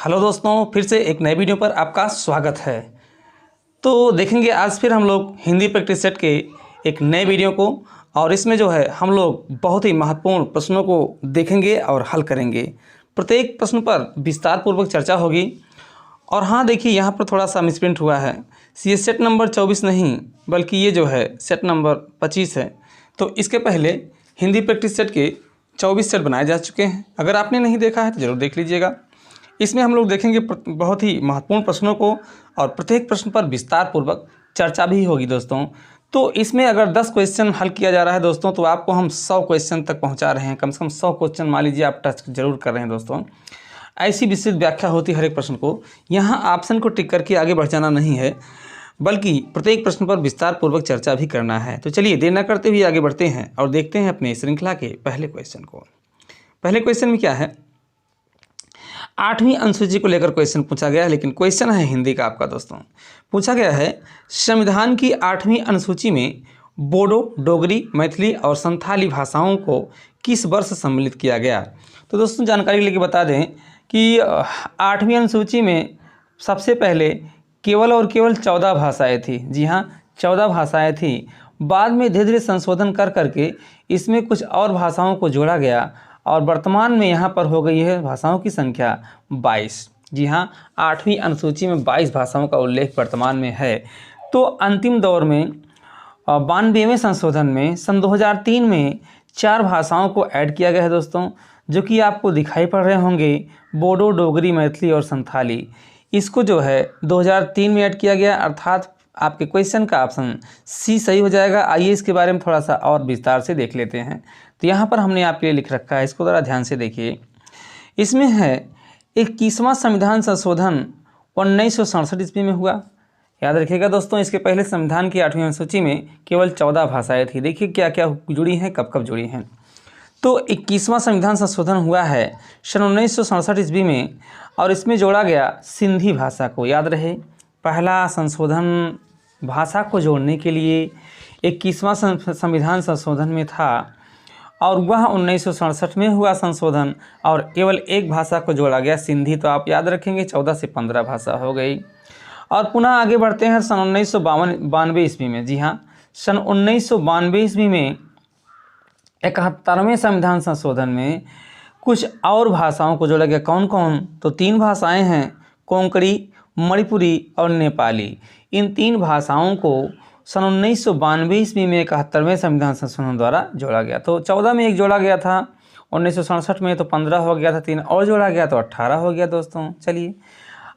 Hello दोस्तों, फिर से एक नए वीडियो पर आपका स्वागत है। तो देखेंगे आज फिर हम लोग हिंदी प्रैक्टिस सेट के एक नए वीडियो को, और इसमें जो है हम लोग बहुत ही महत्वपूर्ण प्रश्नों को देखेंगे और हल करेंगे। प्रत्येक प्रश्न पर विस्तार पूर्वक चर्चा होगी। और हाँ, देखिए यहाँ पर थोड़ा सा मिसप्रिंट हुआ है। ये सेट नंबर 24 नहीं बल्कि ये जो है सेट नंबर 25 है। तो इसके पहले हिंदी प्रैक्टिस सेट के 24 सेट बनाए जा चुके हैं। अगर आपने नहीं देखा है तो ज़रूर देख लीजिएगा। इसमें हम लोग देखेंगे बहुत ही महत्वपूर्ण प्रश्नों को, और प्रत्येक प्रश्न पर विस्तार पूर्वक चर्चा भी होगी दोस्तों। तो इसमें अगर 10 क्वेश्चन हल किया जा रहा है दोस्तों, तो आपको हम 100 क्वेश्चन तक पहुंचा रहे हैं। कम से कम 100 क्वेश्चन मान लीजिए आप टच जरूर कर रहे हैं दोस्तों। ऐसी विस्तृत व्याख्या होती है हर एक प्रश्न को। यहाँ ऑप्शन को टिक करके आगे बढ़ जाना नहीं है, बल्कि प्रत्येक प्रश्न पर विस्तार पूर्वक चर्चा भी करना है। तो चलिए देर न करते हुए आगे बढ़ते हैं और देखते हैं अपने श्रृंखला के पहले क्वेश्चन को। पहले क्वेश्चन में क्या है, 8वीं अनुसूची को लेकर क्वेश्चन पूछा गया है, लेकिन क्वेश्चन है हिंदी का आपका दोस्तों। पूछा गया है संविधान की 8वीं अनुसूची में बोडो, डोगरी, मैथिली और संथाली भाषाओं को किस वर्ष सम्मिलित किया गया। तो दोस्तों जानकारी लेके बता दें कि 8वीं अनुसूची में सबसे पहले केवल और केवल 14 भाषाएँ थी। जी हाँ, 14 भाषाएँ थी। बाद में धीरे धीरे संशोधन कर करके इसमें कुछ और भाषाओं को जोड़ा गया, और वर्तमान में यहाँ पर हो गई है भाषाओं की संख्या 22। जी हाँ, 8वीं अनुसूची में 22 भाषाओं का उल्लेख वर्तमान में है। तो अंतिम दौर में 92वें संशोधन में सन 2003 में 4 भाषाओं को ऐड किया गया है दोस्तों, जो कि आपको दिखाई पड़ रहे होंगे, बोडो, डोगरी, मैथिली और संथाली। इसको जो है 2003 में ऐड किया गया, अर्थात आपके क्वेश्चन का ऑप्शन सी सही हो जाएगा। आइए इसके बारे में थोड़ा सा और विस्तार से देख लेते हैं। तो यहाँ पर हमने आपके लिए लिख रखा है, इसको ज़रा ध्यान से देखिए। इसमें है 21वां संविधान संशोधन 1967 ईस्वी में हुआ। याद रखिएगा दोस्तों, इसके पहले संविधान की 8वीं अनुसूची में केवल 14 भाषाएँ थी। देखिए क्या क्या जुड़ी हैं, कब कब जुड़ी हैं। तो 21वां संविधान संशोधन हुआ है सन 1967 ईस्वी में, और इसमें जोड़ा गया सिंधी भाषा को। याद रहे, पहला संशोधन भाषा को जोड़ने के लिए 21वां संविधान संशोधन में था, और वह 1967 में हुआ संशोधन, और केवल एक भाषा को जोड़ा गया, सिंधी। तो आप याद रखेंगे 14 से 15 भाषा हो गई। और पुनः आगे बढ़ते हैं सन 1992 ईस्वी में। जी हाँ, सन 1992 ईस्वी में 71वें संविधान संशोधन में कुछ और भाषाओं को जोड़ा गया। कौन कौन? तो 3 भाषाएं हैं, कोंकणी, मणिपुरी और नेपाली। इन 3 भाषाओं को सन 1992 ईस्वी में 71वें संविधान संशोधन द्वारा जोड़ा गया। तो 14 में एक जोड़ा गया था, 1967 में तो 15 हो गया था, 3 और जोड़ा गया तो 18 हो गया दोस्तों। चलिए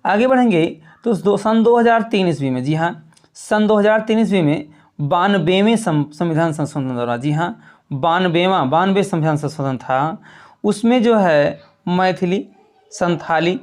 आगे बढ़ेंगे। तो सन 2003 ईस्वी में, जी हाँ, सन 2003 ईस्वी में 92वें संविधान संशोधन द्वारा, जी हाँ, 92 संविधान संशोधन था। उसमें जो है मैथिली, संथाली,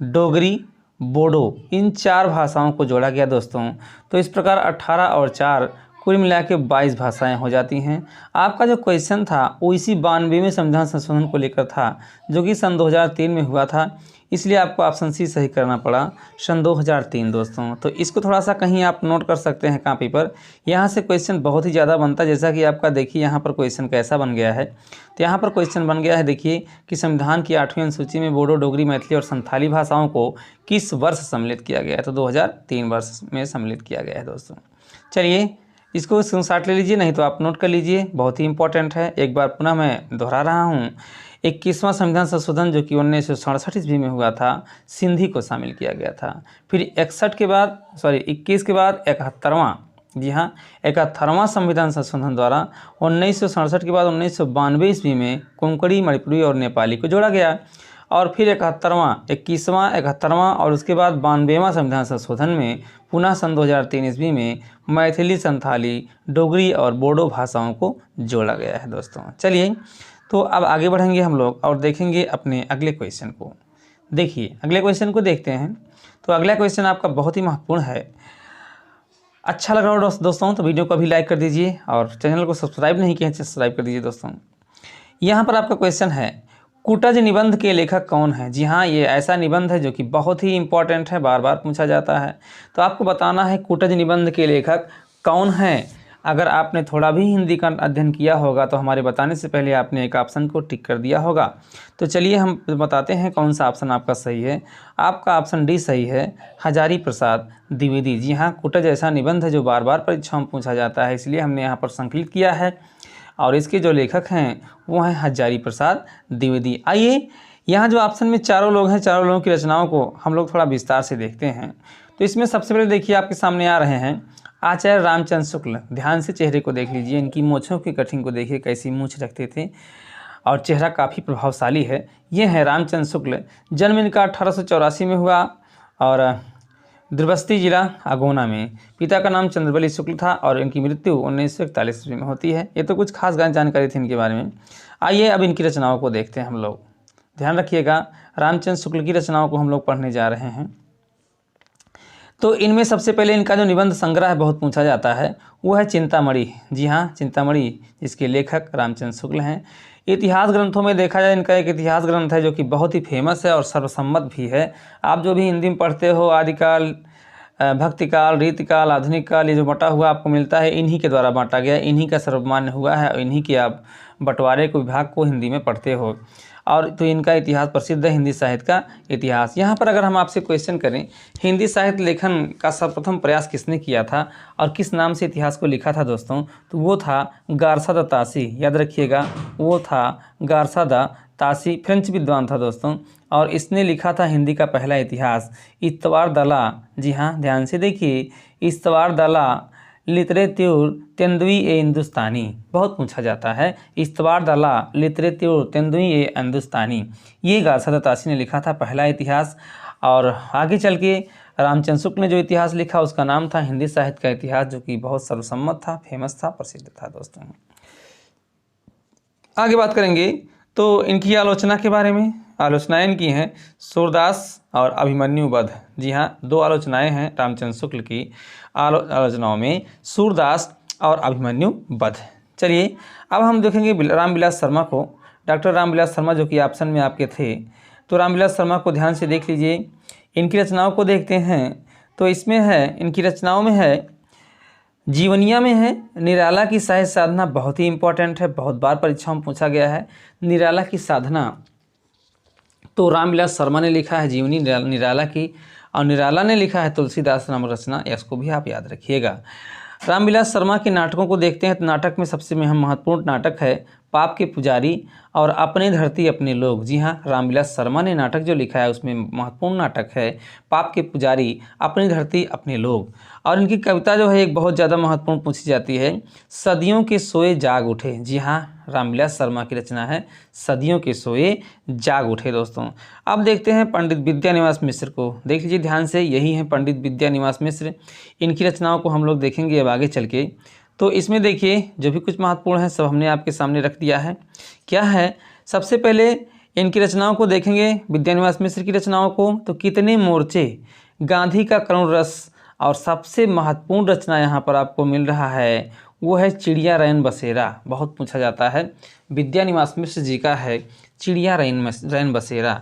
डोगरी, बोडो, इन 4 भाषाओं को जोड़ा गया दोस्तों। तो इस प्रकार 18 और 4 कुल मिला के 22 भाषाएँ हो जाती हैं। आपका जो क्वेश्चन था वो इसी 92वें संविधान संशोधन को लेकर था, जो कि सन 2003 में हुआ था, इसलिए आपको ऑप्शन सी सही करना पड़ा, सन 2003 दोस्तों। तो इसको थोड़ा सा कहीं आप नोट कर सकते हैं कॉपी पर। यहाँ से क्वेश्चन बहुत ही ज़्यादा बनता है, जैसा कि आपका देखिए यहाँ पर क्वेश्चन कैसा बन गया है। तो यहाँ पर क्वेश्चन बन गया है, देखिए कि संविधान की 8वीं अनुसूची में बोडो, डोगरी, मैथिली और संथाली भाषाओं को किस वर्ष सम्मिलित किया गया है। तो 2003 वर्ष में सम्मिलित किया गया है दोस्तों। चलिए इसको स्क्रीनशॉट ले लीजिए, नहीं तो आप नोट कर लीजिए, बहुत ही इंपॉर्टेंट है। एक बार पुनः मैं दोहरा रहा हूँ, 21वां संविधान संशोधन जो कि 1967 ईस्वी में हुआ था, सिंधी को शामिल किया गया था। फिर 21 के बाद 71वां, जी हाँ, 71वां संविधान संशोधन द्वारा 1967 के बाद 1992 ईस्वी में कोंकणी, मणिपुरी और नेपाली को जोड़ा गया। और फिर 71वां और उसके बाद 92वां संविधान संशोधन में पुनः सन 2003 ईस्वी में मैथिली, संथाली, डोगरी और बोडो भाषाओं को जोड़ा गया है दोस्तों। चलिए तो अब आगे बढ़ेंगे हम लोग और देखेंगे अपने अगले क्वेश्चन को। देखिए अगले क्वेश्चन को देखते हैं। तो अगला क्वेश्चन आपका बहुत ही महत्वपूर्ण है। अच्छा लग रहा हो दोस्तों तो वीडियो को अभी लाइक कर दीजिए, और चैनल को सब्सक्राइब नहीं किया है सब्सक्राइब कर दीजिए दोस्तों। यहाँ पर आपका क्वेश्चन है, कूटज निबंध के लेखक कौन है। जी हाँ, ये ऐसा निबंध है जो कि बहुत ही इंपॉर्टेंट है, बार बार पूछा जाता है। तो आपको बताना है कूटज निबंध के लेखक कौन है। अगर आपने थोड़ा भी हिंदी का अध्ययन किया होगा तो हमारे बताने से पहले आपने एक ऑप्शन को टिक कर दिया होगा। तो चलिए हम बताते हैं कौन सा ऑप्शन आपका सही है। आपका ऑप्शन डी सही है, हजारी प्रसाद द्विवेदी। जी हाँ, कुटज ऐसा निबंध है जो बार बार परीक्षाओं में पूछा जाता है, इसलिए हमने यहाँ पर संकलित किया है और इसके जो लेखक हैं वो हैं हजारी प्रसाद द्विवेदी। आइए यहाँ जो ऑप्शन में चारों लोग हैं, चारों लोगों की रचनाओं को हम लोग थोड़ा विस्तार से देखते हैं। तो इसमें सबसे पहले देखिए आपके सामने आ रहे हैं आचार्य रामचंद्र शुक्ल। ध्यान से चेहरे को देख लीजिए, इनकी मूँछों की कटिंग को देखिए, कैसी मूँछ रखते थे और चेहरा काफ़ी प्रभावशाली है। ये हैं रामचंद्र शुक्ल। जन्म इनका 1884 में हुआ और द्रवस्ती जिला अगोना में। पिता का नाम चंद्रबली शुक्ल था और इनकी मृत्यु 1941 ईस्वी में होती है। ये तो कुछ खास जानकारी थी इनके बारे में। आइए अब इनकी रचनाओं को देखते हैं हम लोग। ध्यान रखिएगा, रामचंद्र शुक्ल की रचनाओं को हम लोग पढ़ने जा रहे हैं। तो इनमें सबसे पहले इनका जो निबंध संग्रह है बहुत पूछा जाता है, वो है चिंतामणि। जी हाँ, चिंतामणि, जिसके लेखक रामचंद्र शुक्ल हैं। इतिहास ग्रंथों में देखा जाए, इनका एक इतिहास ग्रंथ है जो कि बहुत ही फेमस है और सर्वसम्मत भी है। आप जो भी हिंदी में पढ़ते हो, आदिकाल, भक्तिकाल, रीतिकाल, आधुनिक काल, ये जो बटा हुआ आपको मिलता है, इन्हीं के द्वारा बांटा गया, इन्हीं का सर्वमान्य हुआ है और इन्हीं के आप बंटवारे को, विभाग को हिंदी में पढ़ते हो। और तो इनका इतिहास प्रसिद्ध है, हिंदी साहित्य का इतिहास। यहाँ पर अगर हम आपसे क्वेश्चन करें, हिंदी साहित्य लेखन का सर्वप्रथम प्रयास किसने किया था और किस नाम से इतिहास को लिखा था दोस्तों, तो वो था गारसा द तासी। याद रखिएगा, वो था गारसा द तासी, फ्रेंच विद्वान था दोस्तों, और इसने लिखा था हिंदी का पहला इतिहास। इस्तवार दला, जी हाँ ध्यान से देखिए, इस्तवार दला लिटरेत्यूर तेंदुई ए हिंदुस्तानी, बहुत पूछा जाता है। इस्तवार दला लिटरेत्यूर तेंदुई ए हिंदुस्तानी, ये गारसा द तासी ने लिखा था पहला इतिहास। और आगे चल के रामचंद्र शुक्ल ने जो इतिहास लिखा उसका नाम था हिंदी साहित्य का इतिहास, जो कि बहुत सर्वसम्मत था, फेमस था, प्रसिद्ध था दोस्तों। आगे बात करेंगे तो इनकी आलोचना के बारे में। आलोचनाएं इनकी हैं सूरदास और अभिमन्यु वध। जी हाँ, दो आलोचनाएं हैं रामचंद्र शुक्ल की आलोचनाओं में, सूरदास और अभिमन्यु वध। चलिए अब हम देखेंगे रामविलास शर्मा को। डॉक्टर रामविलास शर्मा जो कि ऑप्शन में आपके थे, तो रामविलास शर्मा को ध्यान से देख लीजिए, इनकी रचनाओं को देखते हैं। तो इसमें है, इनकी रचनाओं में है, जीवनिया में है, निराला की साहित्य साधना, बहुत ही इंपॉर्टेंट है, बहुत बार परीक्षाओं में पूछा गया है। निराला की साधना तो रामविलास शर्मा ने लिखा है, जीवनी निराला की, और निराला ने लिखा है तुलसीदास नामक रचना, इसको भी आप याद रखिएगा। रामविलास शर्मा के नाटकों को देखते हैं तो नाटक में सबसे महत्वपूर्ण नाटक है पाप के पुजारी और अपने धरती अपने लोग। जी हाँ, रामविलास शर्मा ने नाटक जो लिखा है उसमें महत्वपूर्ण नाटक है पाप के पुजारी, अपनी धरती अपने लोग। और इनकी कविता जो है एक बहुत ज़्यादा महत्वपूर्ण पूछी जाती है, सदियों के सोए जाग उठे। जी हाँ, रामविलास शर्मा की रचना है सदियों के सोए जाग उठे दोस्तों। अब देखते हैं पंडित विद्यानिवास मिश्र को, देख लीजिए ध्यान से, यही है पंडित विद्यानिवास मिश्र। इनकी रचनाओं को हम लोग देखेंगे अब आगे चल के। तो इसमें देखिए जो भी कुछ महत्वपूर्ण है सब हमने आपके सामने रख दिया है। क्या है, सबसे पहले इनकी रचनाओं को देखेंगे, विद्यानिवास मिश्र की रचनाओं को। तो कितने मोर्चे, गांधी का करुण रस, और सबसे महत्वपूर्ण रचना यहाँ पर आपको मिल रहा है वो है चिड़िया रैन बसेरा, बहुत पूछा जाता है, विद्यानिवास मिश्र जी का है चिड़िया रैन बसेरा।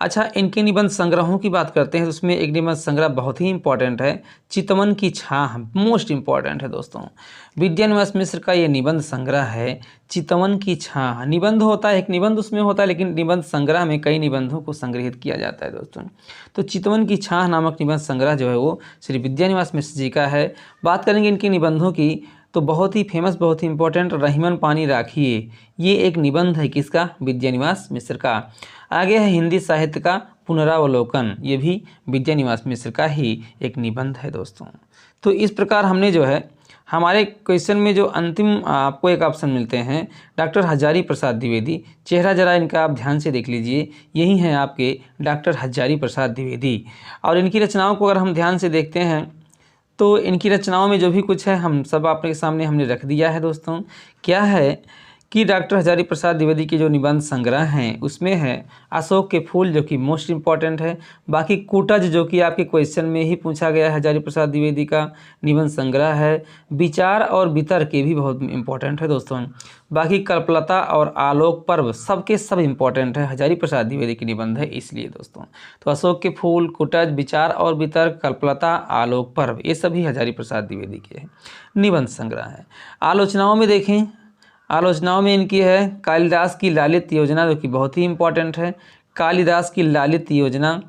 अच्छा, इनके निबंध संग्रहों की बात करते हैं तो उसमें एक निबंध संग्रह बहुत ही इंपॉर्टेंट है, चितवन की छाह, मोस्ट इंपॉर्टेंट है दोस्तों। विद्यानिवास मिश्र का ये निबंध संग्रह है चितवन की छाह। निबंध होता है, एक निबंध उसमें होता है, लेकिन निबंध संग्रह में कई निबंधों को संग्रहित किया जाता है दोस्तों। तो चितवन की छाह नामक निबंध संग्रह जो है वो श्री विद्यानिवास मिश्र जी का है। बात करेंगे इनके निबंधों की तो बहुत ही फेमस, बहुत ही इंपॉर्टेंट, रहीमन पानी राखिए, ये एक निबंध है किसका, विद्यानिवास मिश्र का। आगे है हिंदी साहित्य का पुनरावलोकन, ये भी विद्यानिवास मिश्र का ही एक निबंध है दोस्तों। तो इस प्रकार हमने जो है हमारे क्वेश्चन में जो अंतिम आपको एक ऑप्शन मिलते हैं डॉक्टर हजारी प्रसाद द्विवेदी। चेहरा जरा इनका आप ध्यान से देख लीजिए, यही हैं आपके डॉक्टर हजारी प्रसाद द्विवेदी। और इनकी रचनाओं को अगर हम ध्यान से देखते हैं तो इनकी रचनाओं में जो भी कुछ है हम सब आपके सामने हमने रख दिया है दोस्तों। क्या है कि डॉक्टर हजारी प्रसाद द्विवेदी के जो निबंध संग्रह हैं उसमें है अशोक के फूल, जो कि मोस्ट इंपॉर्टेंट है। बाकी कूटज, जो कि आपके क्वेश्चन में ही पूछा गया है, हजारी प्रसाद द्विवेदी का निबंध संग्रह है। विचार और वितर्क, ये भी बहुत इंपॉर्टेंट है दोस्तों। बाकी कल्पलता और आलोक पर्व सबके सब इंपॉर्टेंट है, हजारी प्रसाद द्विवेदी की निबंध है इसलिए दोस्तों। तो अशोक के फूल, कूटज, विचार और वितर्क, कल्पलता, आलोक पर्व, ये सभी हजारी प्रसाद द्विवेदी के निबंध संग्रह है। आलोचनाओं में देखें, आलोचनाओं में इनकी है कालिदास की लालित योजना, जो कि बहुत ही इंपॉर्टेंट है, कालिदास की लालित योजना।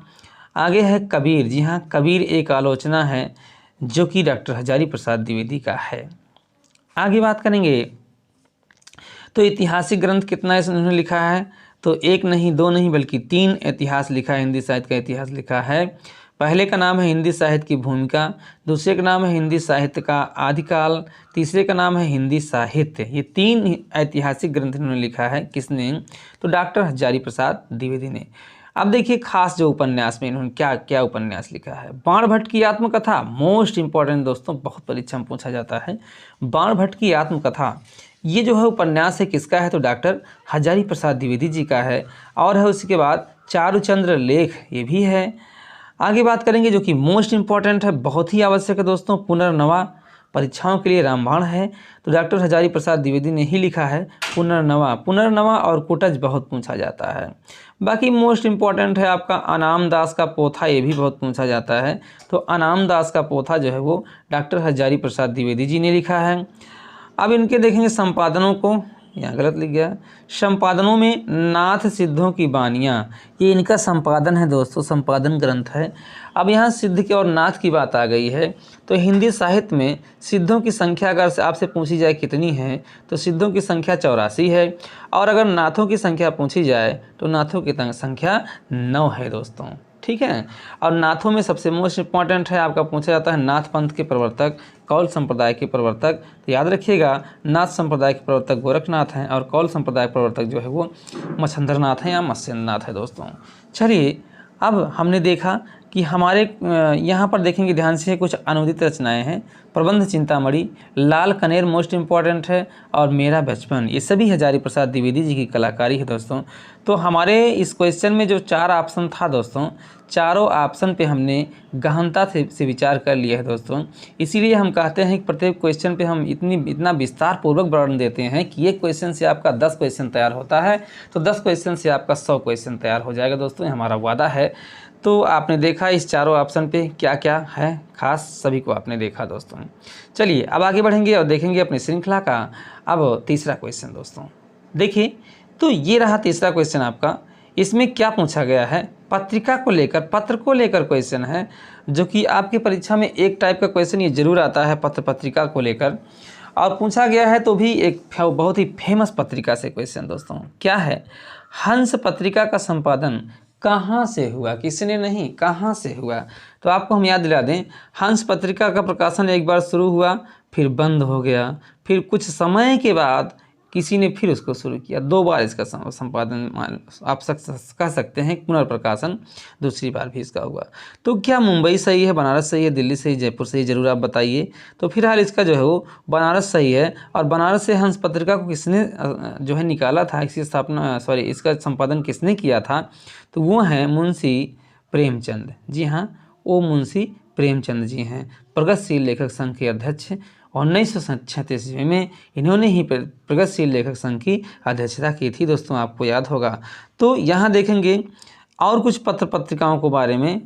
आगे है कबीर, जी हाँ, कबीर एक आलोचना है जो कि डॉक्टर हजारी प्रसाद द्विवेदी का है। आगे बात करेंगे तो ऐतिहासिक ग्रंथ कितना इन्होंने लिखा है, तो एक नहीं, दो नहीं, बल्कि 3 इतिहास लिखा है, हिंदी साहित्य का इतिहास लिखा है। पहले का नाम है हिंदी साहित्य की भूमिका, दूसरे का नाम है हिंदी साहित्य का आदिकाल, तीसरे का नाम है हिंदी साहित्य। ये 3 ऐतिहासिक ग्रंथ इन्होंने लिखा है, किसने, तो डॉक्टर हजारी प्रसाद द्विवेदी ने। अब देखिए खास जो उपन्यास में इन्होंने क्या क्या उपन्यास लिखा है। बाणभट्ट की आत्मकथा, मोस्ट इंपॉर्टेंट दोस्तों, बहुत परीक्षा में पूछा जाता है। बाणभट्ट की आत्मकथा, ये जो है उपन्यास है किसका है, तो डॉक्टर हजारी प्रसाद द्विवेदी जी का है। और है उसके बाद चारुचंद्र लेख, ये भी है। आगे बात करेंगे जो कि मोस्ट इंपॉर्टेंट है, बहुत ही आवश्यक है दोस्तों, पुनर्नवा, परीक्षाओं के लिए रामबाण है, तो डॉक्टर हजारी प्रसाद द्विवेदी ने ही लिखा है पुनर्नवा। पुनर्नवा और कूटज बहुत पूछा जाता है। बाकी मोस्ट इंपॉर्टेंट है आपका अनाम दास का पोथा, ये भी बहुत पूछा जाता है, तो अनाम दास का पोथा जो है वो डॉक्टर हजारी प्रसाद द्विवेदी जी ने लिखा है। अब इनके देखेंगे संपादनों को, यहाँ गलत लिख गया, संपादनों में नाथ सिद्धों की बानियाँ, ये इनका संपादन है दोस्तों, संपादन ग्रंथ है। अब यहाँ सिद्ध की और नाथ की बात आ गई है, तो हिंदी साहित्य में सिद्धों की संख्या अगर से आपसे पूछी जाए कितनी है, तो सिद्धों की संख्या 84 है, और अगर नाथों की संख्या पूछी जाए तो नाथों की संख्या 9 है दोस्तों, ठीक है। और नाथों में सबसे मोस्ट इंपॉर्टेंट है आपका पूछा जाता है नाथ पंथ के प्रवर्तक, कौल संप्रदाय के प्रवर्तक, तो याद रखिएगा नाथ संप्रदाय के प्रवर्तक गोरखनाथ हैं और कौल संप्रदाय प्रवर्तक जो है वो मच्छंद्रनाथ हैं या मत्स्येंद्रनाथ है दोस्तों। चलिए अब हमने देखा कि हमारे यहाँ पर देखेंगे ध्यान से कुछ अनुदित रचनाएं हैं। प्रबंध चिंतामणि, लाल कनेर मोस्ट इंपॉर्टेंट है, और मेरा बचपन, ये सभी हजारी प्रसाद द्विवेदी जी की कलाकारी है दोस्तों। तो हमारे इस क्वेश्चन में जो 4 ऑप्शन था दोस्तों, चारों ऑप्शन पे हमने गहनता से विचार कर लिया है दोस्तों। इसीलिए हम कहते हैं कि प्रत्येक क्वेश्चन पे हम इतना विस्तार पूर्वक वर्णन देते हैं कि एक क्वेश्चन से आपका 10 क्वेश्चन तैयार होता है, तो 10 क्वेश्चन से आपका 100 क्वेश्चन तैयार हो जाएगा दोस्तों, ये हमारा वादा है। तो आपने देखा इस चारों ऑप्शन पे क्या क्या है खास, सभी को आपने देखा दोस्तों। चलिए अब आगे बढ़ेंगे और देखेंगे अपनी श्रृंखला का अब तीसरा क्वेश्चन दोस्तों। देखिए तो ये रहा तीसरा क्वेश्चन आपका, इसमें क्या पूछा गया है, पत्रिका को लेकर, पत्र को लेकर क्वेश्चन है, जो कि आपकी परीक्षा में एक टाइप का क्वेश्चन ये जरूर आता है पत्र पत्रिका को लेकर, और पूछा गया है तो भी एक बहुत ही फेमस पत्रिका से क्वेश्चन दोस्तों। क्या है, हंस पत्रिका का संपादन कहाँ से हुआ, किसने नहीं कहाँ से हुआ। तो आपको हम याद दिला दें, हंस पत्रिका का प्रकाशन एक बार शुरू हुआ, फिर बंद हो गया, फिर कुछ समय के बाद किसी ने फिर उसको शुरू किया, 2 बार इसका संपादन आप कह सकते हैं, पुनर्प्रकाशन दूसरी बार भी इसका हुआ। तो क्या मुंबई सही है, बनारस सही है, दिल्ली सही, जयपुर सही, जरूर आप बताइए। तो फिलहाल इसका जो है वो बनारस सही है, और बनारस से हंस पत्रिका को किसने जो है निकाला था, इसकी स्थापना इसका संपादन किसने किया था, तो वो हैं मुंशी प्रेमचंद। जी हाँ, वो मुंशी प्रेमचंद जी हैं, प्रगतिशील लेखक संघ के अध्यक्ष। 1936 ईस्वी में इन्होंने ही प्रगतिशील लेखक संघ की अध्यक्षता की थी दोस्तों, आपको याद होगा। तो यहाँ देखेंगे और कुछ पत्र पत्रिकाओं के बारे में,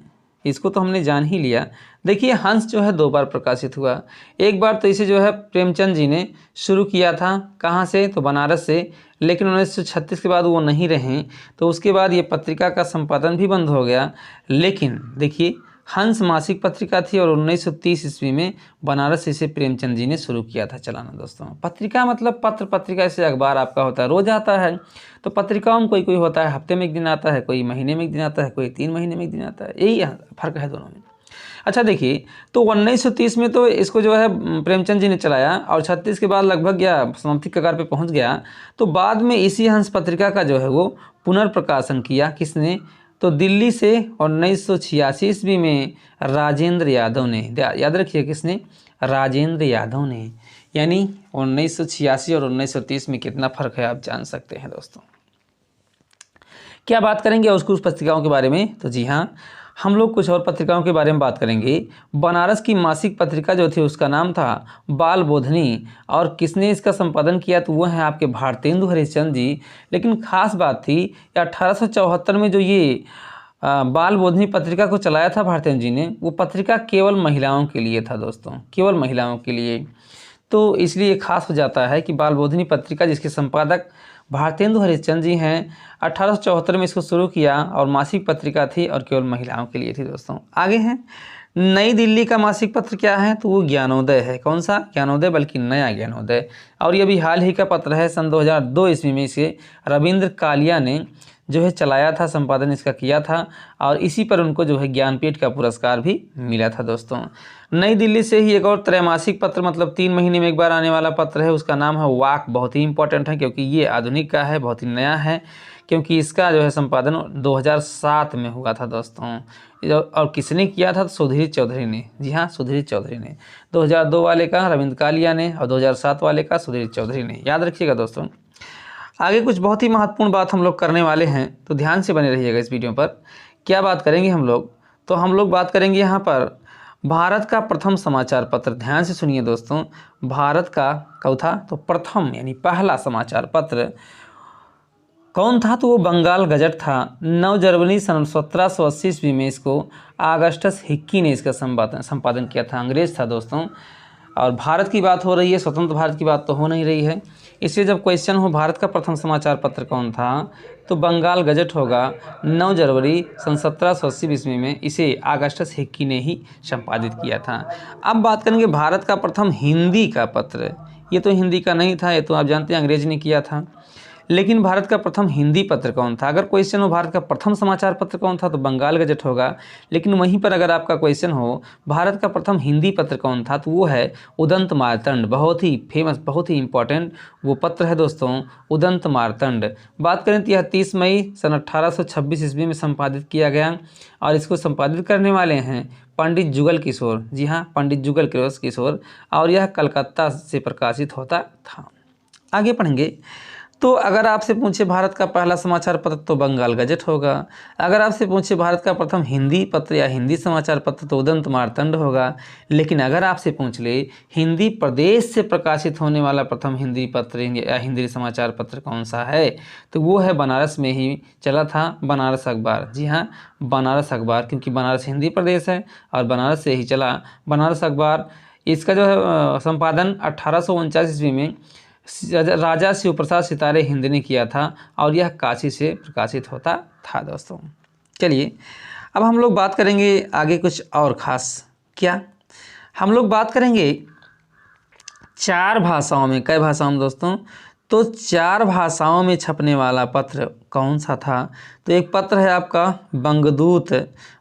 इसको तो हमने जान ही लिया। देखिए हंस जो है 2 बार प्रकाशित हुआ, एक बार तो इसे जो है प्रेमचंद जी ने शुरू किया था, कहाँ से, तो बनारस से, लेकिन 1936 के बाद वो नहीं रहे, तो उसके बाद ये पत्रिका का संपादन भी बंद हो गया। लेकिन देखिए हंस मासिक पत्रिका थी, और 1930 ईस्वी में बनारस से इसे प्रेमचंद जी ने शुरू किया था चलाना दोस्तों। पत्रिका मतलब पत्र पत्रिका, ऐसे अखबार आपका होता है, रोज आता है। तो पत्रिकाओं में कोई होता है हफ्ते में एक दिन आता है, कोई महीने में एक दिन आता है, कोई 3 महीने में एक दिन आता है, यही फर्क है दोनों में। अच्छा देखिए, तो 1930 में तो इसको जो है प्रेमचंद जी ने चलाया, और 36 के बाद लगभग या समाप्ति कगार पे पहुंच गया। तो बाद में इसी हंस पत्रिका का जो है वो पुनर्प्रकाशन किया, किसने, तो दिल्ली से 1986 ईस्वी में राजेंद्र यादव ने, याद रखिए किसने, राजेंद्र यादव ने। यानी 1986 और 1930 में कितना फ़र्क है आप जान सकते हैं दोस्तों। क्या बात करेंगे और कुछ पत्रिकाओं के बारे में, तो जी हाँ, हम लोग कुछ और पत्रिकाओं के बारे में बात करेंगे। बनारस की मासिक पत्रिका जो थी उसका नाम था बाल बोधनी, और किसने इसका संपादन किया, तो वो है आपके भारतेंदु हरिश्चंद्र जी। लेकिन ख़ास बात थी 1874 में जो ये बाल बोधनी पत्रिका को चलाया था भारतेंदु जी ने, वो पत्रिका केवल महिलाओं के लिए था दोस्तों, केवल महिलाओं के लिए। तो इसलिए खास हो जाता है कि बाल बोधनी पत्रिका जिसके संपादक भारतेंदु हरिश्चंद्र जी हैं, 1874 में इसको शुरू किया और मासिक पत्रिका थी और केवल महिलाओं के लिए थी दोस्तों। आगे हैं नई दिल्ली का मासिक पत्र क्या है, तो वो ज्ञानोदय है। कौन सा ज्ञानोदय, बल्कि नया ज्ञानोदय। और ये भी हाल ही का पत्र है, सन 2002 ईस्वी में इसे रविंद्र कालिया ने जो है चलाया था, संपादन इसका किया था, और इसी पर उनको जो है ज्ञानपीठ का पुरस्कार भी मिला था दोस्तों। नई दिल्ली से ही एक और त्रैमासिक पत्र, मतलब 3 महीने में एक बार आने वाला पत्र है, उसका नाम है वाक। बहुत ही इंपॉर्टेंट है क्योंकि ये आधुनिक का है, बहुत ही नया है, क्योंकि इसका जो है संपादन 2007 में हुआ था दोस्तों। और किसने किया था, तो सुधीर चौधरी ने। जी हाँ, सुधीर चौधरी ने। 2002 वाले का रविंद्र कालिया ने और 2007 वाले का सुधीर चौधरी ने, याद रखिएगा दोस्तों। आगे कुछ बहुत ही महत्वपूर्ण बात हम लोग करने वाले हैं, तो ध्यान से बने रहिएगा इस वीडियो पर। क्या बात करेंगे हम लोग, तो हम लोग बात करेंगे यहाँ पर भारत का प्रथम समाचार पत्र। ध्यान से सुनिए दोस्तों, भारत का कौन था, तो प्रथम यानी पहला समाचार पत्र कौन था, तो वो बंगाल गजट था। 9 जनवरी सन 1780 ईस्वी में इसको ऑगस्टस हिक्की ने इसका संपादन किया था। अंग्रेज था दोस्तों, और भारत की बात हो रही है, स्वतंत्र भारत की बात तो हो नहीं रही है। इसलिए जब क्वेश्चन हो भारत का प्रथम समाचार पत्र कौन था, तो बंगाल गजट होगा। 9 जनवरी सन 1780 ईस्वी में इसे ऑगस्टस हिक्की ने ही संपादित किया था। अब बात करेंगे भारत का प्रथम हिंदी का पत्र। ये तो हिंदी का नहीं था, ये तो आप जानते हैं अंग्रेज ने किया था। लेकिन भारत का प्रथम हिंदी पत्र कौन था, अगर क्वेश्चन हो भारत का प्रथम समाचार पत्र कौन था, तो बंगाल गजट होगा। लेकिन वहीं पर अगर आपका क्वेश्चन हो भारत का प्रथम हिंदी पत्र कौन था, तो वो है उदंत मार्तंड। बहुत ही फेमस, बहुत ही इंपॉर्टेंट वो पत्र है दोस्तों, उदंत मार्तंड। बात करें तो यह 30 मई सन 1826 ईस्वी में संपादित किया गया, और इसको संपादित करने वाले हैं पंडित जुगल किशोर। जी हाँ, पंडित जुगल किशोर, और यह कलकत्ता से प्रकाशित होता था। आगे पढ़ेंगे, तो अगर आपसे पूछे भारत का पहला समाचार पत्र, तो बंगाल गजट होगा। अगर आपसे पूछे भारत का प्रथम हिंदी पत्र या हिंदी समाचार पत्र, तो उदंत मार्तंड होगा। लेकिन अगर आपसे पूछ ले हिंदी प्रदेश से प्रकाशित होने वाला प्रथम हिंदी पत्र या हिंदी समाचार पत्र कौन सा है, तो वो है बनारस में ही चला था, बनारस अखबार। जी हाँ, बनारस अखबार, क्योंकि बनारस हिंदी प्रदेश है और बनारस से ही चला बनारस अखबार। इसका जो है संपादन 1849 ईस्वी में राजा शिव प्रसाद सितारे हिंद ने किया था, और यह काशी से प्रकाशित होता था दोस्तों। चलिए अब हम लोग बात करेंगे आगे कुछ और ख़ास। क्या हम लोग बात करेंगे 4 भाषाओं में। कई भाषाओं में दोस्तों, तो 4 भाषाओं में छपने वाला पत्र कौन सा था, तो एक पत्र है आपका बंगदूत।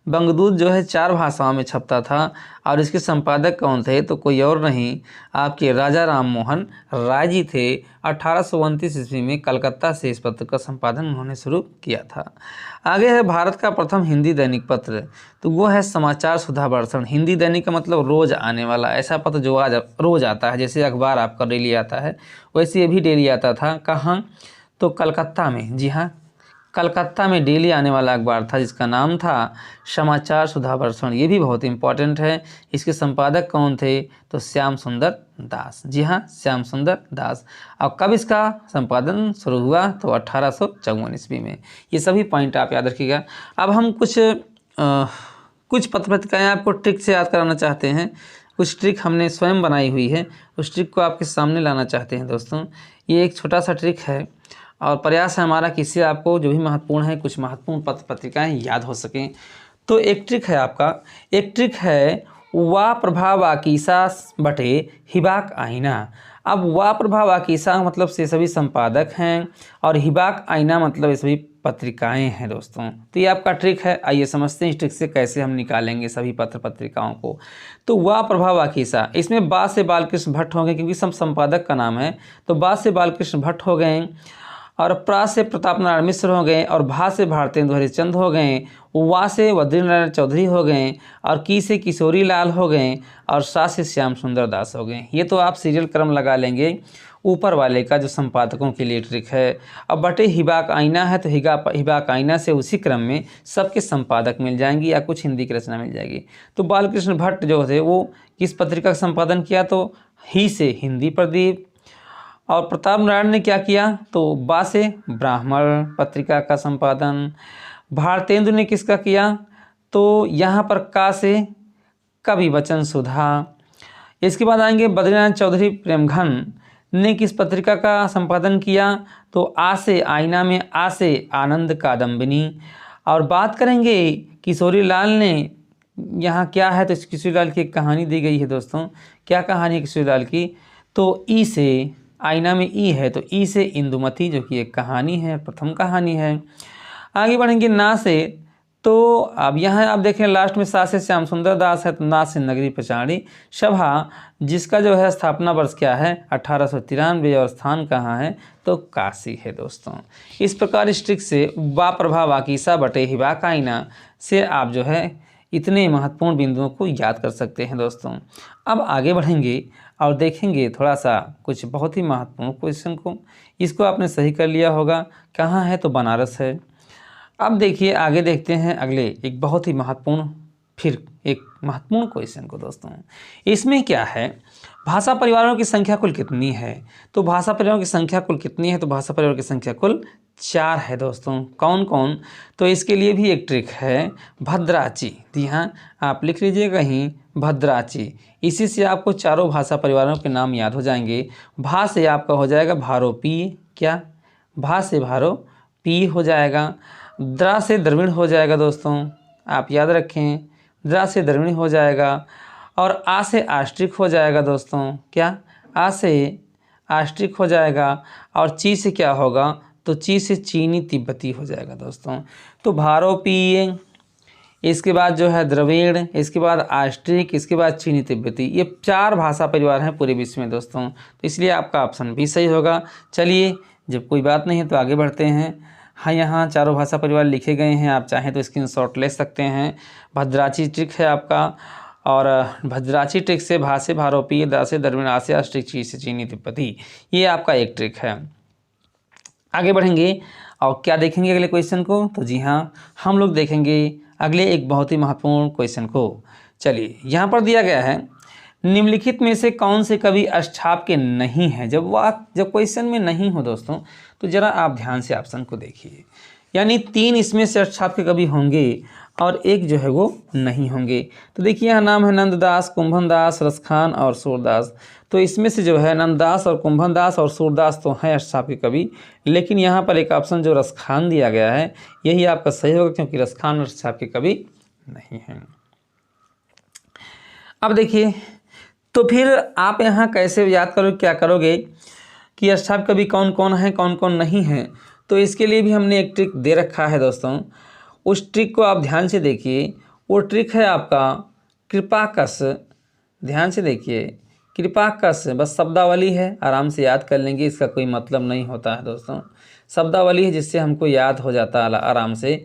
बंगदूत जो है 4 भाषाओं में छपता था, और इसके संपादक कौन थे, तो कोई और नहीं आपके राजा राम मोहन राय जी थे। 1829 ईस्वी में कलकत्ता से इस पत्र का संपादन उन्होंने शुरू किया था। आगे है भारत का प्रथम हिंदी दैनिक पत्र, तो वो है समाचार सुधा वर्षण। हिंदी दैनिक का मतलब रोज़ आने वाला ऐसा पत्र जो आज रोज़ आता है, जैसे अखबार आपका डेली आता है, वैसे ये भी डेली आता था। कहाँ, तो कलकत्ता में। जी हाँ, कलकत्ता में डेली आने वाला अखबार था, जिसका नाम था समाचार सुधा वर्षण। ये भी बहुत इंपॉर्टेंट है। इसके संपादक कौन थे, तो श्याम सुंदर दास। जी हाँ, श्याम सुंदर दास। और कब इसका संपादन शुरू हुआ, तो 1854 ईस्वी में। ये सभी पॉइंट आप याद रखिएगा। अब हम कुछ पत्र पत्रिकाएँ आपको ट्रिक से याद कराना चाहते हैं। कुछ ट्रिक हमने स्वयं बनाई हुई है, उस ट्रिक को आपके सामने लाना चाहते हैं दोस्तों। ये एक छोटा सा ट्रिक है, और प्रयास है हमारा कि इससे आपको जो भी महत्वपूर्ण है, कुछ महत्वपूर्ण पत्र पत्रिकाएँ याद हो सकें। तो एक ट्रिक है आपका, एक ट्रिक है वा प्रभाव आकीसा बटे हिबाक आईना। अब वा प्रभाव आकीसा मतलब से सभी संपादक हैं, और हिबाक आईना मतलब ये सभी पत्रिकाएं हैं दोस्तों। तो ये आपका ट्रिक है। आइए समझते हैं इस ट्रिक से कैसे हम निकालेंगे सभी पत्र पत्रिकाओं को। तो वा प्रभाव आकीसा, इसमें बा से बालकृष्ण भट्ट हो गए, क्योंकि सब संपादक का नाम है, तो बा से बालकृष्ण भट्ट हो गए। और प्रा से प्रताप नारायण मिश्र हो गए, और भा से भारतेंदु हरिश्चंद्र हो गए, वा से बद्रीनारायण चौधरी हो गए, और की से किशोरी लाल हो गए, और सा से श्याम सुंदर दास हो गए। ये तो आप सीरियल क्रम लगा लेंगे ऊपर वाले का, जो संपादकों के लिए ट्रिक है। अब बटे हिबा का आईना है तो हिबा का आईना से उसी क्रम में सबके संपादक मिल जाएंगी या कुछ हिंदी की रचना मिल जाएगी। तो बालकृष्ण भट्ट जो थे वो किस पत्रिका का संपादन किया, तो ही से हिंदी प्रदीप। और प्रताप नारायण ने क्या किया, तो बा से ब्राह्मण पत्रिका का संपादन। भारतेंदु ने किसका किया, तो यहाँ पर का से कवि वचन सुधा। इसके बाद आएंगे बद्रीनारायण चौधरी प्रेमघन ने किस पत्रिका का संपादन किया, तो आ से आईना में आ से आनंद कादम्बिनी। और बात करेंगे किशोरी लाल ने, यहाँ क्या है, तो किशोरी लाल की एक कहानी दी गई है दोस्तों। क्या कहानी है किशोरी लाल की, तो ई से आईना में ई है तो ई से इंदुमती, जो कि एक कहानी है, प्रथम कहानी है। आगे बढ़ेंगे ना से, तो अब यहाँ आप देखें लास्ट में सा से श्याम सुंदर दास है, तो ना से नगरी पचाड़ी सभा, जिसका जो है स्थापना वर्ष क्या है 1893, और स्थान कहाँ है, तो काशी है दोस्तों। इस प्रकार इस ट्रिक से वा प्रभा वाकीसा बटे हिबा का आईना से आप जो है इतने महत्वपूर्ण बिंदुओं को याद कर सकते हैं दोस्तों। अब आगे बढ़ेंगे और देखेंगे थोड़ा सा कुछ बहुत ही महत्वपूर्ण क्वेश्चन को। इसको आपने सही कर लिया होगा, कहाँ है, तो बनारस है। अब देखिए आगे देखते हैं अगले एक बहुत ही महत्वपूर्ण, फिर एक महत्वपूर्ण क्वेश्चन को दोस्तों। इसमें क्या है, भाषा परिवारों की संख्या कुल कितनी है, तो भाषा परिवारों की संख्या कुल कितनी है, तो भाषा परिवारों की संख्या कुल 4 है दोस्तों। कौन कौन, तो इसके लिए भी एक ट्रिक है, भद्राची। जी हाँ, आप लिख लीजिए कहीं भद्राची। इसी से आपको चारों भाषा परिवारों के नाम याद हो जाएंगे। भा से आपका हो जाएगा भारोपी, क्या, भा से भारोपी हो जाएगा। द्रा से द्रविड़ हो जाएगा दोस्तों, आप याद रखें, द्रा से द्रविड़ हो जाएगा। और आ से आष्ट्रिक हो जाएगा दोस्तों, क्या, आ से आष्ट्रिक हो जाएगा। और ची से क्या होगा, तो ची से चीनी तिब्बती हो जाएगा दोस्तों। तो भारोपीय, इसके बाद जो है द्रविड़, इसके बाद आष्ट्रिक, इसके बाद चीनी तिब्बती, ये 4 भाषा परिवार हैं पूरे विश्व में दोस्तों। तो इसलिए आपका ऑप्शन भी सही होगा। चलिए, जब कोई बात नहीं है तो आगे बढ़ते हैं। हाँ, यहाँ चारों भाषा परिवार लिखे गए हैं, आप चाहें तो स्क्रीनशॉट ले सकते हैं। भद्राची ट्रिक है आपका, और भद्राची ट्रिक से भा से भारोपी, दा से द्रविड़, आ से आष्ट्रिक, ची से चीनी तिब्बती, ये आपका एक ट्रिक है। आगे बढ़ेंगे और क्या देखेंगे अगले क्वेश्चन को, तो जी हाँ, हम लोग देखेंगे अगले एक बहुत ही महत्वपूर्ण क्वेश्चन को। चलिए, यहाँ पर दिया गया है, निम्नलिखित में से कौन से कवि अष्टाप के नहीं हैं। जब क्वेश्चन में नहीं हो दोस्तों, तो जरा आप ध्यान से ऑप्शन को देखिए। यानी 3 इसमें से अष्टाप के कवि होंगे और एक जो है वो नहीं होंगे। तो देखिए यहाँ नाम है नंददास, कुंभनदास, रसखान और सूरदास। तो इसमें से जो है नंददास और कुंभनदास और सूरदास तो हैं अष्टाप के कवि, लेकिन यहाँ पर एक ऑप्शन जो रसखान दिया गया है यही आपका सही होगा, क्योंकि रसखान अष्टाप के कवि नहीं हैं। अब देखिए, तो फिर आप यहाँ कैसे याद करोगे, क्या करोगे कि अष्टाप कवि कौन कौन हैं, कौन कौन नहीं हैं। तो इसके लिए भी हमने एक ट्रिक दे रखा है दोस्तों। उस ट्रिक को आप ध्यान से देखिए। वो ट्रिक है आपका कृपाकस। ध्यान से देखिए, कृपाकस बस शब्दावली है, आराम से याद कर लेंगे, इसका कोई मतलब नहीं होता है दोस्तों। शब्दावली है जिससे हमको याद हो जाता है आराम से।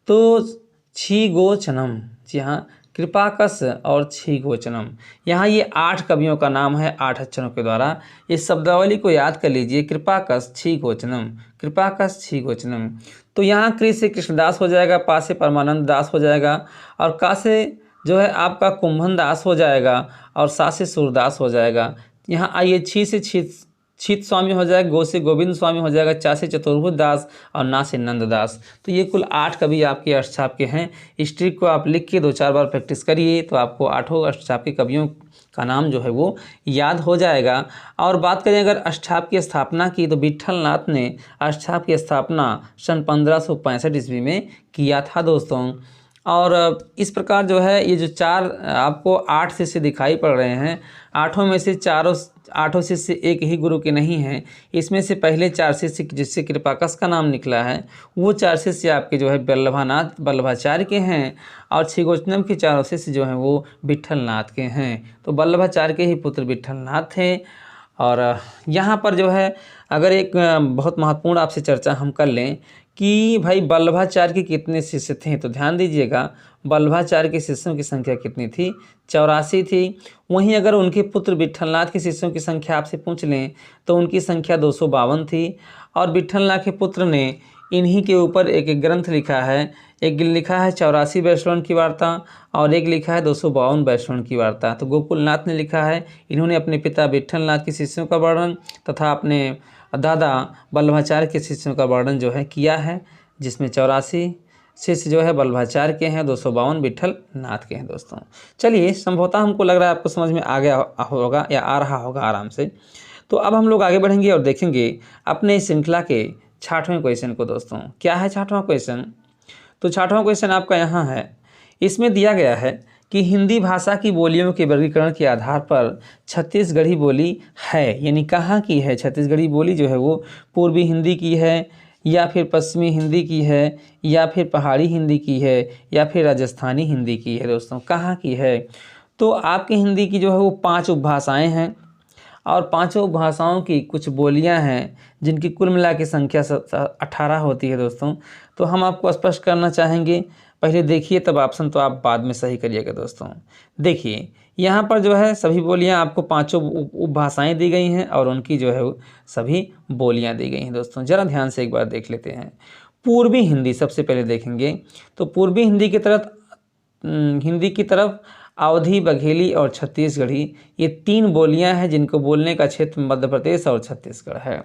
तो छीगोचनम, जी हाँ, कृपाकस और छीगोचनम, यहाँ ये 8 कवियों का नाम है 8 अक्षरों के द्वारा। इस शब्दावली को याद कर लीजिए, कृपाकस छीगोचनम, कृपाकस छीगोचनम। तो यहाँ कृ से कृष्णदास हो जाएगा, पा से परमानंद दास हो जाएगा, और का से जो है आपका कुंभन दास हो जाएगा, और सा से सूरदास हो जाएगा। यहाँ आइए, छी से छीत स्वामी हो जाएगा, गो से गोविंद स्वामी हो जाएगा, चा से चतुर्भुज दास, और ना से नंददास। तो ये कुल 8 कवि आपके अष्टाप के हैं। इस ट्रिक को आप लिख के 2-4 बार प्रैक्टिस करिए, तो आपको 8 अष्टाप के कवियों का नाम जो है वो याद हो जाएगा। और बात करें अगर अष्टाप की स्थापना की, तो विट्ठल नाथ ने अष्टाप की स्थापना सन 1565 ईस्वी में किया था दोस्तों। और इस प्रकार जो है ये जो 4 आपको 8 शिष्य दिखाई पड़ रहे हैं, 8 में से 8 शिष्य एक ही गुरु के नहीं हैं। इसमें से पहले 4 शिष्य जिससे कृपाकस का नाम निकला है, वो 4 शिष्य आपके जो है वल्लभाचार्य के हैं, और छीगोचनम के 4 शिष्य जो हैं वो विट्ठल नाथ के हैं। तो वल्लभाचार्य के ही पुत्र विट्ठल नाथ थे। और यहाँ पर जो है अगर एक बहुत महत्वपूर्ण आपसे चर्चा हम कर लें कि भाई वल्लभाचार्य के कितने शिष्य थे, तो ध्यान दीजिएगा वल्लभाचार्य के शिष्यों की संख्या कितनी थी, 84 थी। वहीं अगर उनके पुत्र विट्ठलनाथ के शिष्यों की संख्या आपसे पूछ लें तो उनकी संख्या 252 थी। और विट्ठलनाथ के पुत्र ने इन्हीं के ऊपर एक ग्रंथ लिखा है, एक लिखा है 84 वैष्णव की वार्ता और एक लिखा है 252 वैष्णव की वार्ता। तो गोकुलनाथ ने लिखा है, इन्होंने अपने पिता विट्ठलनाथ के शिष्यों का वर्णन तथा अपने दादा वल्लभाचार्य के शिष्यों का वर्णन जो है किया है, जिसमें 84 शिष्य जो है वल्लभाचार्य के हैं, 252 विट्ठलनाथ के हैं दोस्तों। चलिए, संभवतः हमको लग रहा है आपको समझ में आ गया होगा या आ रहा होगा आराम से। तो अब हम लोग आगे बढ़ेंगे और देखेंगे अपने इस श्रृंखला के 6वें क्वेश्चन को दोस्तों। क्या है 6वां क्वेश्चन? तो 6वां क्वेश्चन आपका यहाँ है, इसमें दिया गया है कि हिंदी भाषा की बोलियों के वर्गीकरण के आधार पर छत्तीसगढ़ी बोली है, यानी कहाँ की है छत्तीसगढ़ी बोली जो है वो पूर्वी हिंदी की है या फिर पश्चिमी हिंदी की है या फिर पहाड़ी हिंदी की है या फिर राजस्थानी हिंदी की है दोस्तों, कहाँ की है? तो आपकी हिंदी की जो है वो 5 उपभाषाएँ हैं और 5 उपभाषाओं की कुछ बोलियां हैं जिनकी कुल मिला के संख्या 18 होती है दोस्तों। तो हम आपको स्पष्ट करना चाहेंगे, पहले देखिए तब ऑप्शन तो आप बाद में सही करिएगा दोस्तों। देखिए यहाँ पर जो है सभी बोलियां आपको 5 उपभाषाएं दी गई हैं और उनकी जो है वो सभी बोलियां दी गई हैं दोस्तों। ज़रा ध्यान से एक बार देख लेते हैं। पूर्वी हिंदी सबसे पहले देखेंगे, तो पूर्वी हिंदी की तरफ अवधी, बघेली और छत्तीसगढ़ी, ये 3 बोलियां हैं जिनको बोलने का क्षेत्र मध्य प्रदेश और छत्तीसगढ़ है।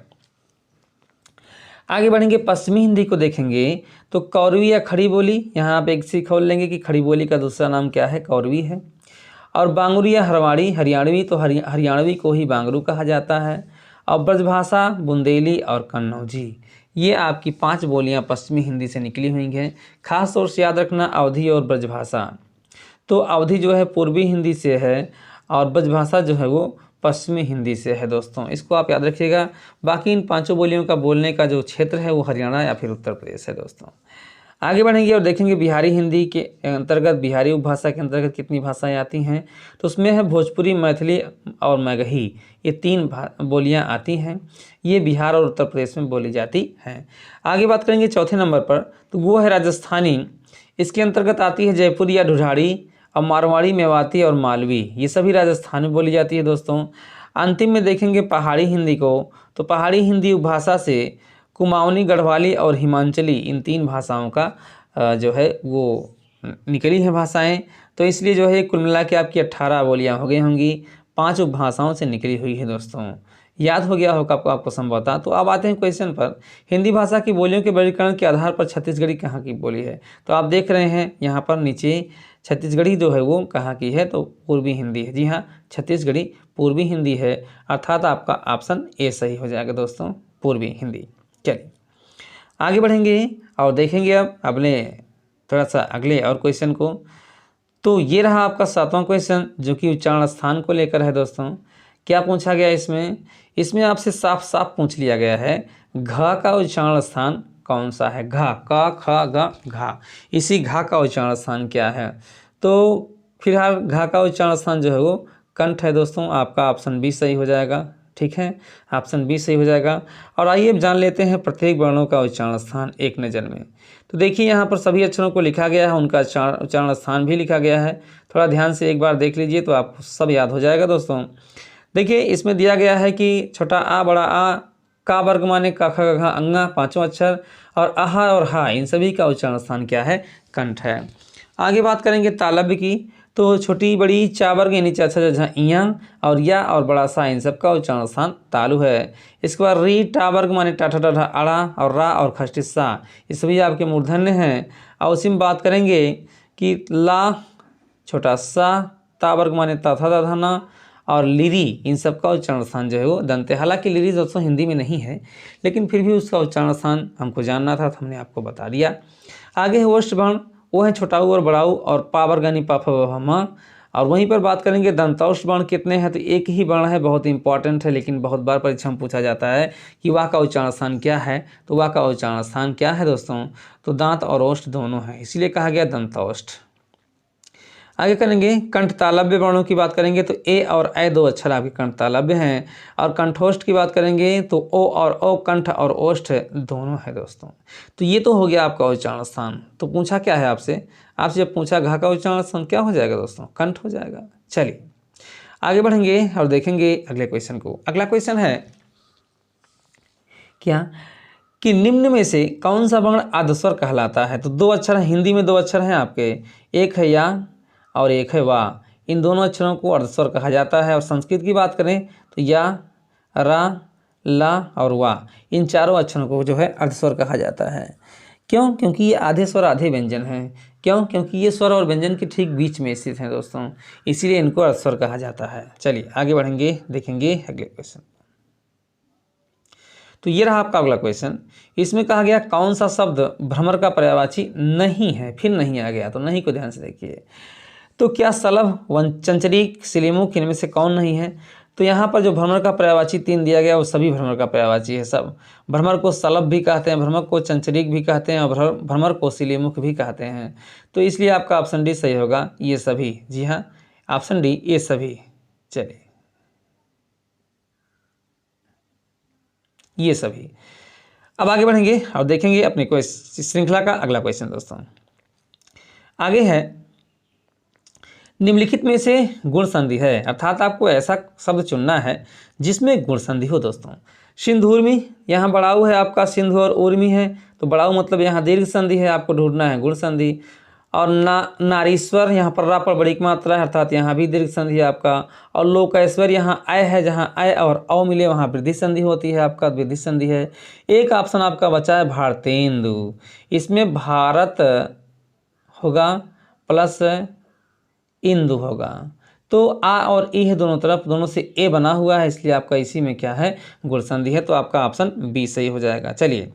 आगे बढ़ेंगे, पश्चिमी हिंदी को देखेंगे तो कौरवी या खड़ी बोली, यहाँ आप एक सीख खोल लेंगे कि खड़ी बोली का दूसरा नाम क्या है, कौरवी है। और बांगुरी या हरवाड़ी, हरियाणवी, तो हरियाणवी को ही बांगरू कहा जाता है। और ब्रजभाषा बुंदेली और कन्नौजी, ये आपकी 5 बोलियां पश्चिमी हिंदी से निकली हुई हैं। खास तौर से याद रखना अवधी और ब्रजभाषा, तो अवधी जो है पूर्वी हिंदी से है और ब्रजभाषा जो है वो पश्चिमी हिंदी से है दोस्तों, इसको आप याद रखिएगा। बाकी इन 5 बोलियों का बोलने का जो क्षेत्र है वो हरियाणा या फिर उत्तर प्रदेश है दोस्तों। आगे बढ़ेंगे और देखेंगे बिहारी हिंदी के अंतर्गत, बिहारी उपभाषा के अंतर्गत कितनी भाषाएं आती हैं, तो उसमें है भोजपुरी, मैथिली और मगही, ये 3 बोलियां आती हैं। ये बिहार और उत्तर प्रदेश में बोली जाती हैं। आगे बात करेंगे चौथे नंबर पर, तो वो है राजस्थानी। इसके अंतर्गत आती है जयपुरी या ढुढाड़ी और मारवाड़ी, मेवाती और मालवी, ये सभी राजस्थान में बोली जाती है दोस्तों। अंतिम में देखेंगे पहाड़ी हिंदी को, तो पहाड़ी हिंदी उपभाषा से कुमाऊनी, गढ़वाली और हिमाचली, इन 3 भाषाओं का जो है वो निकली है भाषाएं। तो इसलिए जो है कुल मिला के आपकी 18 बोलियां हो गई होंगी, 5 उपभाषाओं से निकली हुई है दोस्तों। याद हो गया होगा आपको संभवतः। तो अब आते हैं क्वेश्चन पर, हिंदी भाषा की बोलियों के वर्गीकरण के आधार पर छत्तीसगढ़ी कहाँ की बोली है? तो आप देख रहे हैं यहाँ पर नीचे छत्तीसगढ़ी जो है वो कहाँ की है, तो पूर्वी हिंदी है। जी हाँ, छत्तीसगढ़ी पूर्वी हिंदी है, अर्थात आपका ऑप्शन ए सही हो जाएगा दोस्तों, पूर्वी हिंदी। चलिए आगे बढ़ेंगे और देखेंगे अब अगले थोड़ा सा अगले और क्वेश्चन को। तो ये रहा आपका 7वां क्वेश्चन जो कि उच्चारण स्थान को लेकर है दोस्तों। क्या पूछा गया इसमें आपसे साफ साफ पूछ लिया गया है, घ का उच्चारण स्थान कौन सा है? घ, क, ख, ग, घा, इसी घा का उच्चारण स्थान क्या है? तो फिलहाल घा का उच्चारण स्थान जो है वो कंठ है दोस्तों, आपका ऑप्शन बी सही हो जाएगा। ठीक है, ऑप्शन बी सही हो जाएगा। और आइए अब जान लेते हैं प्रत्येक वर्णों का उच्चारण स्थान एक नज़र में। तो देखिए यहाँ पर सभी अक्षरों को लिखा गया है, उनका उच्चारण स्थान भी लिखा गया है। थोड़ा ध्यान से एक बार देख लीजिए तो आपको सब याद हो जाएगा दोस्तों। देखिए इसमें दिया गया है कि छोटा आ, बड़ा आ, का वर्ग माने का, ख, ग, घ, अंगा, 5 अक्षर, और आहा और हा, इन सभी का उच्चारण स्थान क्या है? कंठ है। आगे बात करेंगे तालव्य की, तो छोटी बड़ी चा वर्ग यानी चा, छा, झा, इया और या और बड़ा सा, इन सब का उच्चारण स्थान तालु है। इसके बाद री टा वर्ग माने टा, ठा, ढा, अड़ा और रा और खष्टी सा, ये सभी आपके मूर्धन्य हैं। और उसी में बात करेंगे कि ला छोटा सा, ता वर्ग माने ता, था, धा, ना और लिरी, इन सब का उच्चारण स्थान जो है वो दंत है। हालांकि लिरी दोस्तों हिंदी में नहीं है, लेकिन फिर भी उसका उच्चारण स्थान हमको जानना था तो हमने आपको बता दिया। आगे है ओष्ठ वर्ण, वो है छोटाऊ और बड़ाऊ और पा वर्ग यानी पा, फ, ब, म। और वहीं पर बात करेंगे दंतौष्ठ वर्ण कितने हैं, तो एक ही वर्ण है, बहुत इंपॉर्टेंट है, लेकिन बहुत बार परीक्षा में पूछा जाता है कि वाह का उच्चारण स्थान क्या है। तो वाह का उच्चारण स्थान क्या है दोस्तों? तो दांत और ओष्ठ दोनों है, इसीलिए कहा गया दंतौष्ठ। आगे करेंगे कंठ तालव्य वर्णों की बात करेंगे तो ए और ऐ दो अक्षर आपके कंठ तालव्य हैं। और कंठोष्ठ की बात करेंगे तो ओ और ओ कंठ और ओष्ठ दोनों है दोस्तों। तो ये तो हो गया आपका उच्चारण स्थान। तो पूछा क्या है आपसे, आपसे जब पूछा घ का उच्चारण स्थान क्या हो जाएगा दोस्तों, कंठ हो जाएगा। चलिए आगे बढ़ेंगे और देखेंगे अगले क्वेश्चन को। अगला क्वेश्चन है क्या कि निम्न में से कौन सा वर्ण आद्यस्वर कहलाता है। तो दो अक्षर हैं, हिंदी में दो अक्षर हैं आपके, एक है या और एक है वा। इन दोनों अक्षरों को अर्धस्वर कहा जाता है। और संस्कृत की बात करें तो या, रा, ला और वा, इन चारों अक्षरों को जो है अर्धस्वर कहा जाता है। क्यों? क्योंकि ये आधे स्वर आधे व्यंजन हैं। क्यों? क्योंकि ये स्वर और व्यंजन के ठीक बीच में स्थित हैं दोस्तों, इसीलिए इनको अर्धस्वर कहा जाता है। चलिए आगे बढ़ेंगे, देखेंगे अगले क्वेश्चन। तो ये रहा आपका अगला क्वेश्चन। इसमें कहा गया कौन सा शब्द भ्रमर का पर्यायवाची नहीं है, फिर नहीं आ गया, तो नहीं को ध्यान से देखिए। तो क्या सलभ, चंचरीक, सिलीमुख इनमें से कौन नहीं है। तो यहाँ पर जो भ्रमर का पर्यायवाची 3 दिया गया वो सभी भ्रमर का पर्यायवाची है सब। भ्रमर को सलभ भी कहते हैं, भ्रमर को चंचरीक भी कहते हैं और भ्रमर को सिलीमुख भी कहते हैं। तो इसलिए आपका ऑप्शन डी सही होगा, ये सभी। जी हाँ, ऑप्शन डी ये सभी। चलिए ये सभी। अब आगे बढ़ेंगे और देखेंगे अपने श्रृंखला का अगला क्वेश्चन दोस्तों। आगे है निम्नलिखित में से गुण संधि है, अर्थात आपको ऐसा शब्द चुनना है जिसमें गुण संधि हो दोस्तों। सिंधूर्मी, यहाँ बड़ाऊ है आपका, सिंधु और उर्मी है, तो बड़ाऊ मतलब यहाँ दीर्घ संधि है, आपको ढूंढना है गुण संधि। और नारीश्वर, यहाँ पर रा पर बड़ी मात्रा है, अर्थात यहाँ भी दीर्घ संधि है आपका। और लोकेश्वर, यहाँ आय है, जहाँ आय और औ मिले वहाँ वृद्धि संधि होती है, आपका वृद्धि संधि है। एक ऑप्शन आपका बचा है भारतेंदु, इसमें भारत होगा प्लस इंदु होगा। तो आ और ई है दोनों तरफ, दोनों से ए बना हुआ है, इसलिए आपका इसी में क्या है, गुण संधि है। तो आपका ऑप्शन बी सही हो जाएगा। चलिए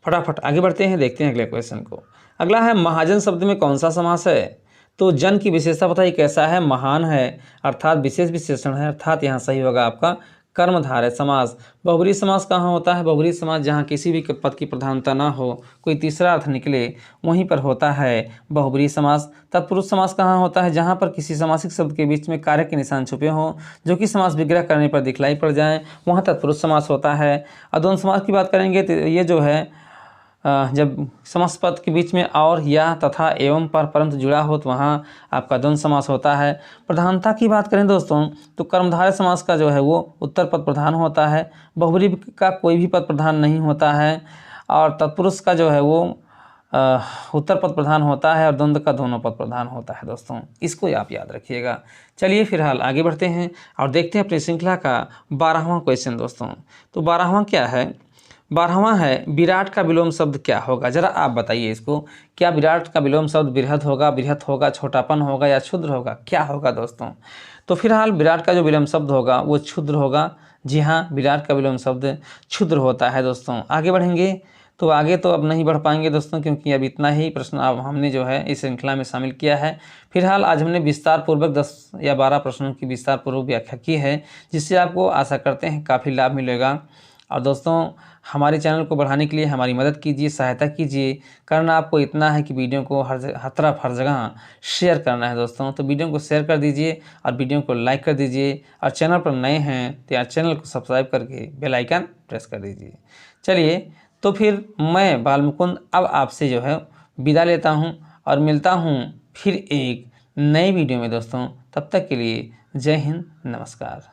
फटाफट आगे बढ़ते हैं, देखते हैं अगले क्वेश्चन को। अगला है महाजन शब्द में कौन सा समास है। तो जन की विशेषता बताइए कैसा है, महान है, अर्थात विशेष विशेषण है, अर्थात यहाँ सही होगा आपका कर्मधारय समास। बहुब्रीहि समास कहाँ होता है, बहुब्रीहि समास जहाँ किसी भी पद की प्रधानता ना हो, कोई तीसरा अर्थ निकले, वहीं पर होता है बहुब्रीहि समास। तत्पुरुष समास कहाँ होता है, जहाँ पर किसी समासिक शब्द के बीच में कार्य के निशान छुपे हों, जो कि समास विग्रह करने पर दिखलाई पड़ जाए, वहाँ तत्पुरुष समास होता है। और द्वंद्व समास की बात करेंगे तो ये जो है जब समास पद के बीच में और या तथा एवं पर परंतु जुड़ा हो तो वहाँ आपका द्वंद्व समास होता है। प्रधानता की बात करें दोस्तों तो कर्मधारय समास का जो है वो उत्तर पद प्रधान होता है, बहुब्रीहि का कोई भी पद प्रधान नहीं होता है, और तत्पुरुष का जो है वो उत्तर पद प्रधान होता है, और द्वंद्व का दोनों पद प्रधान होता है दोस्तों, इसको आप याद रखिएगा। चलिए फिलहाल आगे बढ़ते हैं और देखते हैं अपनी श्रृंखला का 12वां क्वेश्चन दोस्तों। तो 12वां क्या है, 12वां है विराट का विलोम शब्द क्या होगा। जरा आप बताइए इसको, क्या विराट का विलोम शब्द बृहद होगा, छोटापन होगा या क्षुद्र होगा, क्या होगा दोस्तों। तो फिलहाल विराट का जो विलोम शब्द होगा वो क्षुद्र होगा। जी हाँ, विराट का विलोम शब्द क्षुद्र होता है दोस्तों। आगे बढ़ेंगे तो आगे तो अब नहीं बढ़ पाएंगे दोस्तों, क्योंकि अब इतना ही प्रश्न अब हमने जो है इस श्रृंखला में शामिल किया है। फिलहाल आज हमने विस्तार पूर्वक 10 या 12 प्रश्नों की विस्तार पूर्वक व्याख्या की है, जिससे आपको आशा करते हैं काफ़ी लाभ मिलेगा। और दोस्तों हमारे चैनल को बढ़ाने के लिए हमारी मदद कीजिए, सहायता कीजिए। करना आपको इतना है कि वीडियो को हर तरफ हर जगह शेयर करना है दोस्तों। तो वीडियो को शेयर कर दीजिए और वीडियो को लाइक कर दीजिए, और चैनल पर नए हैं तो यार चैनल को सब्सक्राइब करके बेल आइकन प्रेस कर दीजिए। चलिए तो फिर मैं बालमुकुंद अब आपसे जो है विदा लेता हूँ और मिलता हूँ फिर एक नए वीडियो में दोस्तों। तब तक के लिए जय हिंद, नमस्कार।